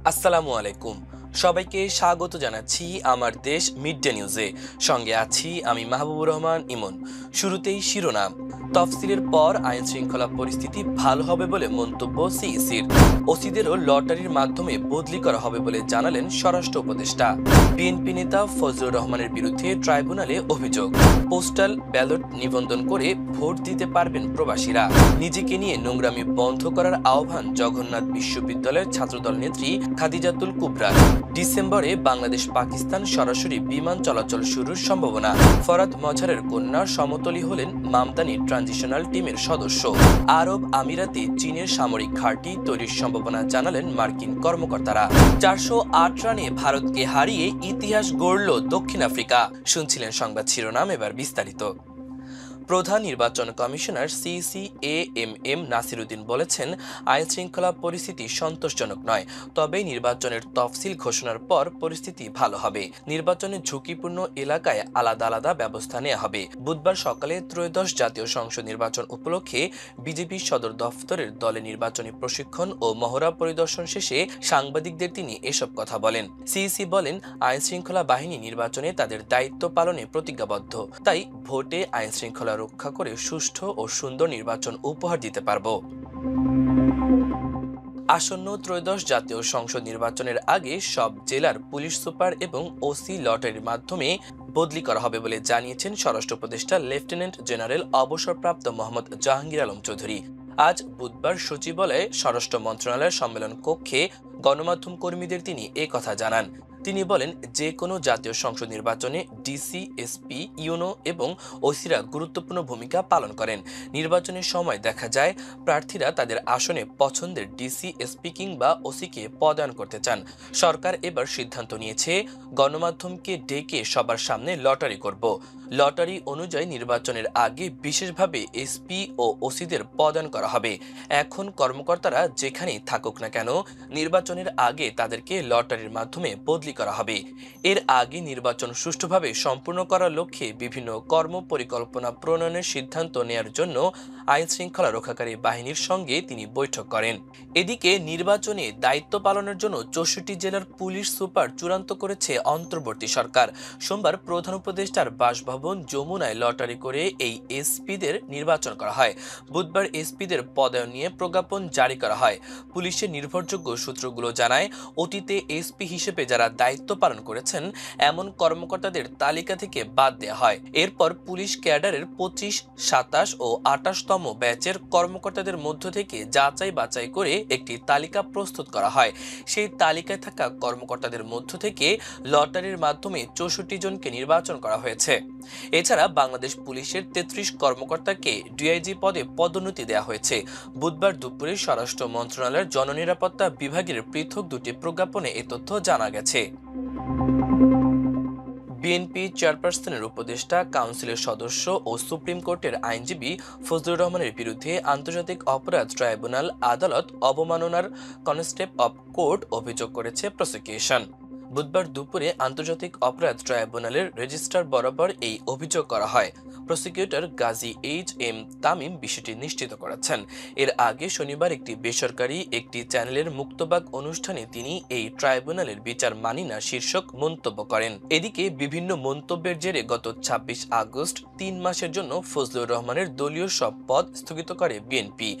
আসসালামু আলাইকুম। সবাইকে স্বাগত জানাচ্ছি আমার দেশ মিড ডে নিউজে। সঙ্গে আছি আমি মাহবুবুর রহমান ইমন। শুরুতেই শিরোনাম। তফসিলের পর আইন শৃঙ্খলা পরিস্থিতি ভালো হবে বলে মন্তব্য সিইসির। ওসিদেরও লটারির মাধ্যমে বদলি করা হবে বলে জানালেন স্বরাষ্ট্র উপদেষ্টা। বিএনপি নেতা ফজলুর রহমানের বিরুদ্ধে ট্রাইব্যুনালে অভিযোগ। পোস্টাল ব্যালট নিবন্ধন করে ভোট দিতে পারবেন প্রবাসীরা। নিজেকে নিয়ে নোংরামি বন্ধ করার আহ্বান জগন্নাথ বিশ্ববিদ্যালয়ের ছাত্রদল নেত্রী খাদিজাতুল কুবরা। ডিসেম্বরে বাংলাদেশ পাকিস্তান সরাসরি বিমান চলাচল শুরুর সম্ভাবনা। ফরাদ মজহারের কন্যা সমতলী হলেন মামদানি ট্রানজিশনাল টিমের সদস্য। আরব আমিরাতে চীনের সামরিক ঘাঁটি তৈরির সম্ভাবনা জানালেন মার্কিন কর্মকর্তারা। 408 রানে ভারতকে হারিয়ে ইতিহাস গড়ল দক্ষিণ আফ্রিকা। শুনছিলেন সংবাদ শিরোনাম, এবার বিস্তারিত। প্রধান নির্বাচন commissioner CEC AMM Nasir Uddin বলেছেন, আইন শৃঙ্খলা পরিস্থিতি সন্তোষজনক নয়, তবে নির্বাচনের তফসিল ঘোষণার পর পরিস্থিতি ভালো হবে। নির্বাচনের ঝুঁকিপূর্ণ এলাকায় আলাদা আলাদা ব্যবস্থা নেওয়া হবে। বুধবার সকালে ত্রয়োদশ জাতীয় সংসদ নির্বাচন উপলক্ষে বিজেপি সদর দফতরের দলে নির্বাচনী প্রশিক্ষণ ও মহড়া পরিদর্শন শেষে সাংবাদিকদের তিনি এসব কথা বলেন। সিইসি বলেন, আইন শৃঙ্খলা বাহিনী নির্বাচনে তাদের দায়িত্ব পালনে প্রতিজ্ঞাবদ্ধ, তাই ভোটে আইন শৃঙ্খলা রক্ষা করে সুষ্ঠু ও সুন্দর নির্বাচন উপহার দিতে পারব। আসন্ন ত্রয়োদশ জাতীয় সংসদ নির্বাচনের আগে সব জেলার পুলিশ সুপার এবং ওসি লটারির মাধ্যমে বদলি করা হবে বলে জানিয়েছেন স্বরাষ্ট্র উপদেষ্টা লেফটেন্যান্ট জেনারেল অবসরপ্রাপ্ত মোহাম্মদ জাহাঙ্গীর আলম চৌধুরী। আজ বুধবার সচিবালয়ে স্বরাষ্ট্র মন্ত্রণালয়ের সম্মেলন কক্ষে গণমাধ্যম কর্মীদের তিনি কথা জানান। তিনি বলেন, যে কোনো জাতীয় সংসদ নির্বাচনে ডিসি, এসপি, ইউনো এবং ওসিরা গুরুত্বপূর্ণ ভূমিকা পালন করেন। নির্বাচনের সময় দেখা যায় প্রার্থীরা তাদের আসনে পছন্দের ডিসি, এসপি কিংবা ওসিকে পদায়ন করতে চান। সরকার এবার সিদ্ধান্ত নিয়েছে, গণমাধ্যমকে ডেকে সবার সামনে লটারি করব। লটারি অনুযায়ী নির্বাচনের আগে বিশেষভাবে এসপি ও ওসিদের পদায়ন করা হবে। এখন কর্মকর্তারা যেখানেই থাকুক না কেন, নির্বাচনের আগে তাদেরকে লটারির মাধ্যমে বদলি করা হবে। এর আগে নির্বাচন সুষ্ঠুভাবে সম্পূর্ণ করার লক্ষ্যে বিভিন্ন কর্ম পরিকল্পনা প্রণয়নের সিদ্ধান্ত নেয়ার জন্য আইন শৃঙ্খলা রক্ষাকারী বাহিনীর সঙ্গে তিনি বৈঠক করেন। এদিকে নির্বাচনে দায়িত্ব পালনের জন্য 64 জেলার পুলিশ সুপার চূড়ান্ত করেছে অন্তর্বর্তী সরকার। সোমবার প্রধান উপদেষ্টার বাসভবন যমুনায় লটারি করে এই এসপিদের নির্বাচন করা হয়। বুধবার এসপিদের পদায়ন নিয়ে প্রজ্ঞাপন জারি করা হয়। পুলিশের নির্ভরযোগ্য সূত্রগুলো জানায়, অতীতে এসপি হিসেবে যারা দায়িত্ব পালন করেছেন এমন কর্মকর্তাদের তালিকা থেকে বাদ দেওয়া হয়। এরপর পুলিশ ক্যাডারের 25, 27 ও 28তম ব্যাচের কর্মকর্তাদের মধ্য থেকে যাচাই বাছাই করে একটি তালিকা প্রস্তুত করা হয়। সেই তালিকায় থাকা কর্মকর্তাদের মধ্য থেকে লটারির মাধ্যমে 64 জনকে নির্বাচন করা হয়েছে। এছাড়া বাংলাদেশ পুলিশের 33 কর্মকর্তাকে ডিআইজি পদে পদোন্নতি দেওয়া হয়েছে। বুধবার দুপুরে স্বরাষ্ট্র মন্ত্রণালয়ের জননিরাপত্তা বিভাগের পৃথক দুটি প্রজ্ঞাপনে এ তথ্য জানা গেছে। বিএনপি চেয়ারপারসনের উপদেষ্টা, কাউন্সিলের সদস্য ও সুপ্রিম কোর্টের আইনজীবী ফজলুর রহমানের বিরুদ্ধে আন্তর্জাতিক অপরাধ ট্রাইব্যুনাল আদালত অবমাননার কনস্টেপ অব কোর্ট অভিযোগ করেছে প্রসিকিউশন। বুধবার দুপুরে আন্তর্জাতিক অপরাধ ট্রাইব্যুনালের রেজিস্ট্রার বরাবর এই অভিযোগ করা হয়। Prosecutor Gazi HM. তামিম বিষয়টি নিশ্চিত করেছেন। এর আগে শনিবার একটি বেসরকারি একটি চ্যানেলের মুক্তবাক অনুষ্ঠানে তিনি এই ট্রাইব্যুনালের বিচার মানি না শীর্ষক মন্তব্য করেন। এদিকে বিভিন্ন মন্তব্যের জেরে গত 26 আগস্ট 3 মাসের জন্য ফজলুর রহমানের দলীয় সব পদ স্থগিত করে বিএনপি।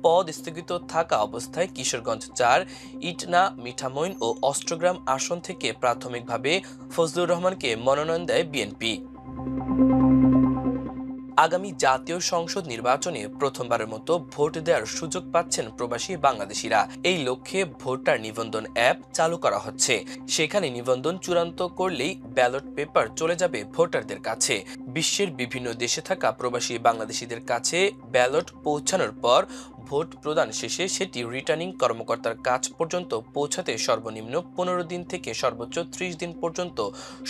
পদ স্থগিত থাকা অবস্থায় কিশোরগঞ্জ 4, ইটনা, মিঠামইন ও অষ্টগ্রাম আসন থেকে প্রাথমিকভাবে ফজলুর রহমানকে মনোনয়ন দেয় বিএনপি। আগামী জাতীয় সংসদ নির্বাচনে প্রথমবারের মতো ভোট দেওয়ার সুযোগ পাচ্ছেন প্রবাসী বাংলাদেশিরা। এই লক্ষ্যে ভোটার নিবন্ধন অ্যাপ চালু করা হচ্ছে। সেখানে নিবন্ধন চূড়ান্ত করলেই ব্যালট পেপার চলে যাবে ভোটারদের কাছে। বিশ্বের বিভিন্ন দেশে থাকা প্রবাসী বাংলাদেশিদের কাছে ব্যালট পৌঁছানোর পর ভোট প্রদান শেষে সেটি রিটার্নিং কর্মকর্তার কাছ পর্যন্ত পৌঁছাতে সর্বনিম্ন 15 দিন থেকে সর্বোচ্চ 30 দিন পর্যন্ত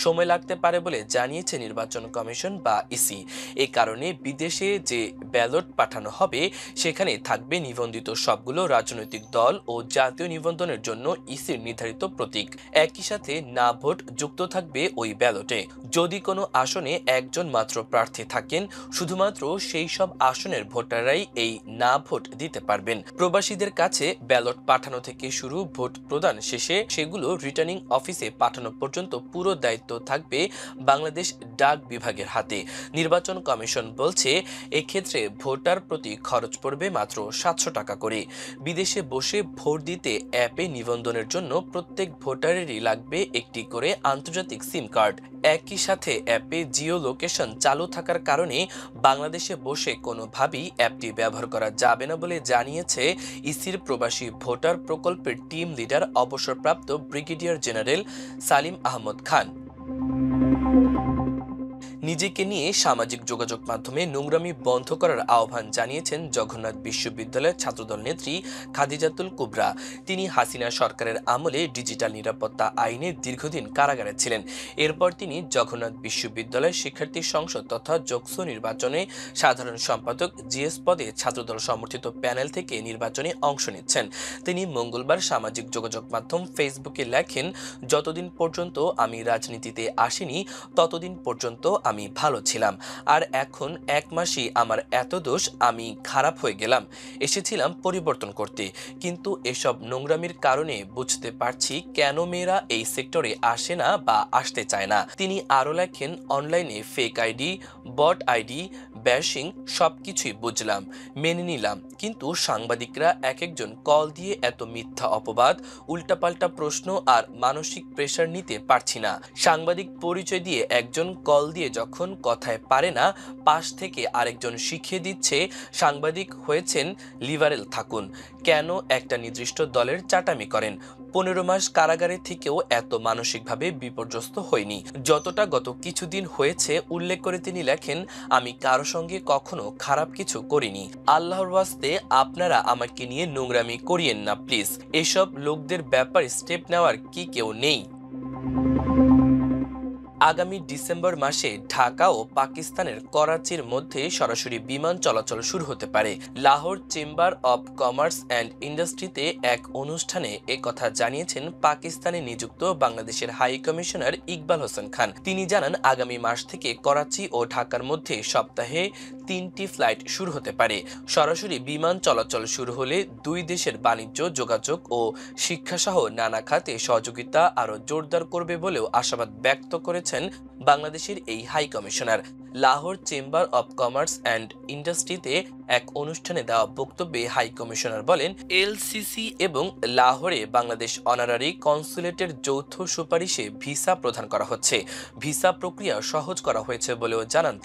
সময় লাগতে পারে বলে জানিয়েছে নির্বাচন কমিশন বা ইসি। এ কারণে বিদেশে যে ব্যালট পাঠানো হবে সেখানে থাকবে নিবন্ধিত সবগুলো রাজনৈতিক দল ও জাতীয় নিবন্ধনের জন্য ইসির নির্ধারিত প্রতীক। একই সাথে না ভোট যুক্ত থাকবে ওই ব্যালটে। যদি কোনো আসনে একজন মাত্র প্রার্থী থাকেন, শুধুমাত্র সেই সব আসনের ভোটাররাই এই না ভোট দিতে নিতে পারবেন। প্রবাসীদের কাছে ব্যালট পাঠানো থেকে শুরু ভোট প্রদান শেষে সেগুলো রিটার্নিং অফিসে পাঠানো পর্যন্ত পুরো দায়িত্ব থাকবে বাংলাদেশ ডাক বিভাগের হাতে। নির্বাচন কমিশন বলছে, এক্ষেত্রে ভোটার প্রতি খরচ পড়বে মাত্র 700 টাকা করে। বিদেশে বসে ভোট দিতে অ্যাপে নিবন্ধনের জন্য প্রত্যেক ভোটারেরই লাগবে একটি করে আন্তর্জাতিক সিম কার্ড। একই সাথে অ্যাপে জিও লোকেশন চালু থাকার কারণে বাংলাদেশে বসে কোনোভাবেই অ্যাপটি ব্যবহার করা যাবে না বলে জানিয়েছে ইসির প্রবাসী ভোটার প্রকল্পের টিম লিডার অবসরপ্রাপ্ত ব্রিগেডিয়ার জেনারেল সালিম আহমদ খান। নিজেকে নিয়ে সামাজিক যোগাযোগ মাধ্যমে নোংরামি বন্ধ করার আহ্বান জানিয়েছেন জগন্নাথ বিশ্ববিদ্যালয়ের ছাত্রদল নেত্রী খাদিজাতুল কুবরা। তিনি হাসিনা সরকারের আমলে ডিজিটাল নিরাপত্তা আইনে দীর্ঘদিন কারাগারে ছিলেন। এরপর তিনি জগন্নাথ বিশ্ববিদ্যালয় শিক্ষার্থী সংসদ তথা জোকসো নির্বাচনে সাধারণ সম্পাদক জিএস পদে ছাত্রদল সমর্থিত প্যানেল থেকে নির্বাচনে অংশ নিচ্ছেন। তিনি মঙ্গলবার সামাজিক যোগাযোগ মাধ্যম ফেসবুকে লেখেন, যতদিন পর্যন্ত আমি রাজনীতিতে আসিনি ততদিন পর্যন্ত আমি ভালো ছিলাম, আর এখন 1 মাসই আমার এত দোষ, আমি খারাপ হয়ে গেলাম। এসেছিলাম পরিবর্তন করতে, কিন্তু এসব নোংরামির কারণে বুঝতে পারছি কেন মেয়েরা এই সেক্টরে আসে না বা আসতে চায় না। তিনি আরও লেখেন, অনলাইনে fake ID, bot ID, bashing সবকিছুই বুঝলাম, মেনে নিলাম, কিন্তু সাংবাদিকরা এক একজন কল দিয়ে এত মিথ্যা অপবাদ, উল্টাপাল্টা প্রশ্ন আর মানসিক প্রেশার নিতে পারছি না। সাংবাদিক পরিচয় দিয়ে একজন কল দিয়ে যখন কথায় পারে না, পাশ থেকে আরেকজন শিখিয়ে দিচ্ছে সাংবাদিক হয়েছেন লিবারেল থাকুন, কেন একটা নির্দিষ্ট দলের চাটামি করেন। 15 মাস কারাগারে থেকেও এত মানসিকভাবে বিপর্যস্ত হয়নি যতটা গত কিছুদিন হয়েছে। উল্লেখ করে তিনি লেখেন, আমি কারো সঙ্গে কখনো খারাপ কিছু করিনি, আল্লাহর ওয়াস্তে আপনারা আমাকে নিয়ে নোংরামি করিয়েন না প্লিজ। এসব লোকদের ব্যাপারে স্টেপ নেওয়ার কি কেউ নেই? আগামী ডিসেম্বর মাসে ঢাকা ও পাকিস্তানের করাচির মধ্যে সরাসরি বিমান চলাচল শুরু হতে পারে। Lahore chamber of commerce and ইন্ডাস্ট্রিতে এক অনুষ্ঠানে একথা জানিয়েছেন পাকিস্তানে নিযুক্ত বাংলাদেশের হাই কমিশনার ইকবাল হোসেন খান। তিনি জানান, আগামী মাস থেকে করাচি ও ঢাকার মধ্যে সপ্তাহে 3টি ফ্লাইট শুরু হতে পারে। সরাসরি বিমান চলাচল শুরু হলে দুই দেশের বাণিজ্য, যোগাযোগ ও শিক্ষাসহ নানা খাতে সহযোগিতা আরও জোরদার করবে বলেও আশাবাদ ব্যক্ত করেছেন বাংলাদেশের এই high commissioner. Lahore chamber of commerce and ইন্ডাস্ট্রিতে এক অনুষ্ঠানে দেওয়া বক্তব্যে হাই কমিশনার বলেন, এলসিসি এবং লাহোরে বাংলাদেশ অনারারি কনসুলেটের যৌথ সুপারিশে ভিসা প্রদান করা হচ্ছে। ভিসা প্রক্রিয়া সহজ করা হয়েছে বলেও জানান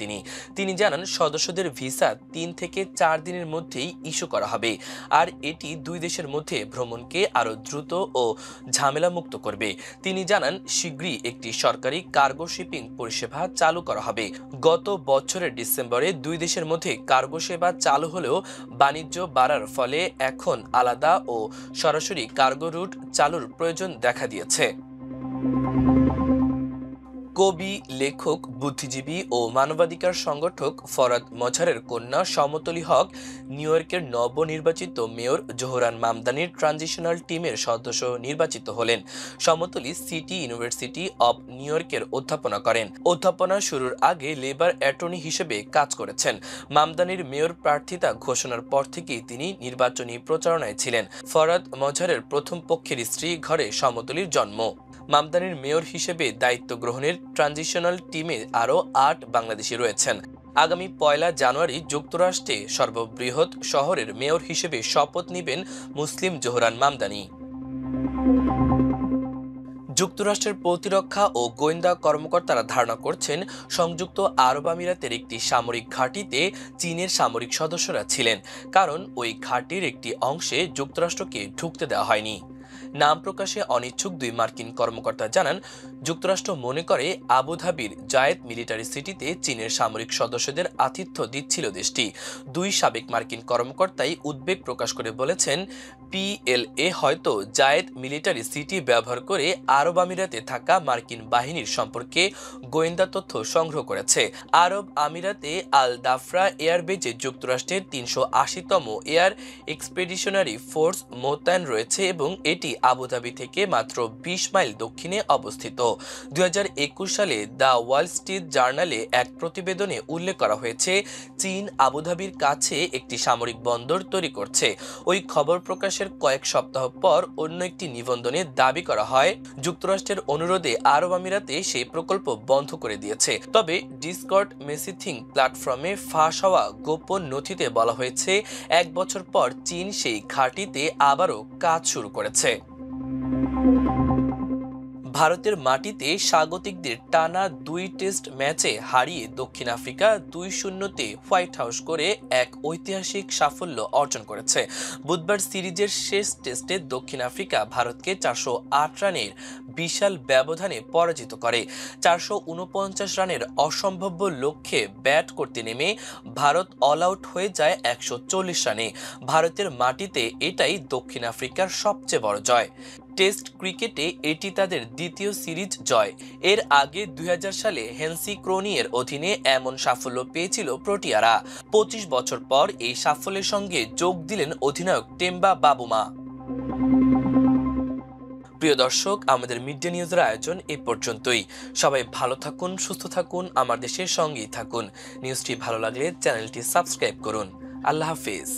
তিনি জানান, সদস্যদের ভিসা 3 থেকে 4 দিনের মধ্যেই ইস্যু করা হবে, আর এটি দুই দেশের মধ্যে ভ্রমণকে আরও দ্রুত ও ঝামেলামুক্ত করবে। তিনি জানান, শীঘ্রই একটি সরকারি কার্গো শিপিং পরিষেবা চালু করা হবে। গত বছরের ডিসেম্বরে দুই দেশের মধ্যে কার্গো সেবা চালু হলেও বাণিজ্য বাড়ার ফলে এখন আলাদা ও সরাসরি কার্গো রুট চালুর প্রয়োজন দেখা দিয়েছে। কবি, লেখক, বুদ্ধিজীবী ও মানবাধিকার সংগঠক ফরাদ মজহারের কন্যা সমতলী হক নিউ ইয়র্কের নবনির্বাচিত মেয়র জোহরান মামদানির ট্রানজিশনাল টিমের সদস্য নির্বাচিত হলেন। সমতলী সিটি ইউনিভার্সিটি অব নিউ ইয়র্কের অধ্যাপনা করেন। অধ্যাপনা শুরুর আগে লেবার অ্যাটর্নি হিসেবে কাজ করেছেন। মামদানির মেয়র প্রার্থিতা ঘোষণার পর থেকেই তিনি নির্বাচনী প্রচারণায় ছিলেন। ফরাদ মজহারের প্রথম পক্ষের স্ত্রী ঘরে সমতলীর জন্ম। মামদানির মেয়র হিসেবে দায়িত্ব গ্রহণের ট্রানজিশনাল টিমে আরও 8 বাংলাদেশি রয়েছেন। আগামী 1 জানুয়ারি যুক্তরাষ্ট্রে সর্ববৃহৎ শহরের মেয়র হিসেবে শপথ নেবেন মুসলিম জোহরান মামদানি। যুক্তরাষ্ট্রের প্রতিরক্ষা ও গোয়েন্দা কর্মকর্তারা ধারণা করছেন, সংযুক্ত আরব আমিরাতের একটি সামরিক ঘাঁটিতে চীনের সামরিক সদস্যরা ছিলেন, কারণ ওই ঘাঁটির একটি অংশে যুক্তরাষ্ট্রকে ঢুকতে দেওয়া হয়নি। নাম প্রকাশে অনিচ্ছুক 2 মার্কিন কর্মকর্তা জানান, যুক্তরাষ্ট্র মনে করে আবুধাবির জায়েদ মিলিটারি সিটিতে চীনের সামরিক সদস্যদের আতিথ্য দিচ্ছিল দেশটি। 2 সাবেক মার্কিন কর্মকর্তাই উদ্বেগ প্রকাশ করে বলেছেন, পিএলএ হয়তো জায়েদ মিলিটারি সিটি ব্যবহার করে আরব আমিরাতে থাকা মার্কিন বাহিনীর সম্পর্কে গোয়েন্দা তথ্য সংগ্রহ করেছে। আরব আমিরাতে আল দাফরা এয়ারবেজে যুক্তরাষ্ট্রের 380তম এয়ার এক্সপেডিশনারি ফোর্স মোতায়েন রয়েছে এবং এটি আবুধাবি থেকে মাত্র ২০ মাইল দক্ষিণে অবস্থিত। ২০২১ সালে দ্য ওয়াল স্ট্রিট জার্নালে এক প্রতিবেদনে উল্লেখ করা হয়েছে, চীন আবুধাবির কাছে একটি সামরিক বন্দর তৈরি করছে। ওই খবর প্রকাশের কয়েক সপ্তাহ পর অন্য একটি নিবন্ধনে দাবি করা হয়, যুক্তরাষ্ট্রের অনুরোধে আরব আমিরাতে সেই প্রকল্প বন্ধ করে দিয়েছে। তবে ডিসকর্ড মেসেজিং প্ল্যাটফর্মে ফাঁস হওয়া গোপন নথিতে বলা হয়েছে, ১ বছর পর চীন সেই ঘাঁটিতে আবারও কাজ শুরু করেছে। ভারতের মাটিতে স্বাগতিকদের টানা ২ টেস্ট ম্যাচে হারিয়ে দক্ষিণ আফ্রিকা ২-০তে হোয়াইট হাউস করে এক ঐতিহাসিক সাফল্য অর্জন করেছে। বুধবার সিরিজের শেষ টেস্টে দক্ষিণ আফ্রিকা ভারতকে ৪০৮ রানের বিশাল ব্যবধানে পরাজিত করে। ৪৪৯ রানের অসম্ভাব্য লক্ষ্যে ব্যাট করতে নেমে ভারত অল আউট হয়ে যায় ১৪০ রানে। ভারতের মাটিতে এটাই দক্ষিণ আফ্রিকার সবচেয়ে বড় জয়। টেস্ট ক্রিকেটে এটি তাদের দ্বিতীয় সিরিজ জয়। এর আগে ২০০০ সালে হেনসি ক্রোনিয়ের অধীনে এমন সাফল্য পেয়েছিল প্রোটিয়ারা। ২৫ বছর পর এই সাফল্যের সঙ্গে যোগ দিলেন অধিনায়ক টেম্বা বাবুমা। প্রিয় দর্শক, আমাদের মিড ডে নিউজের আয়োজন এ পর্যন্তই। সবাই ভালো থাকুন, সুস্থ থাকুন, আমার দেশের সঙ্গেই থাকুন। নিউজটি ভালো লাগলে চ্যানেলটি সাবস্ক্রাইব করুন। আল্লাহ হাফেজ।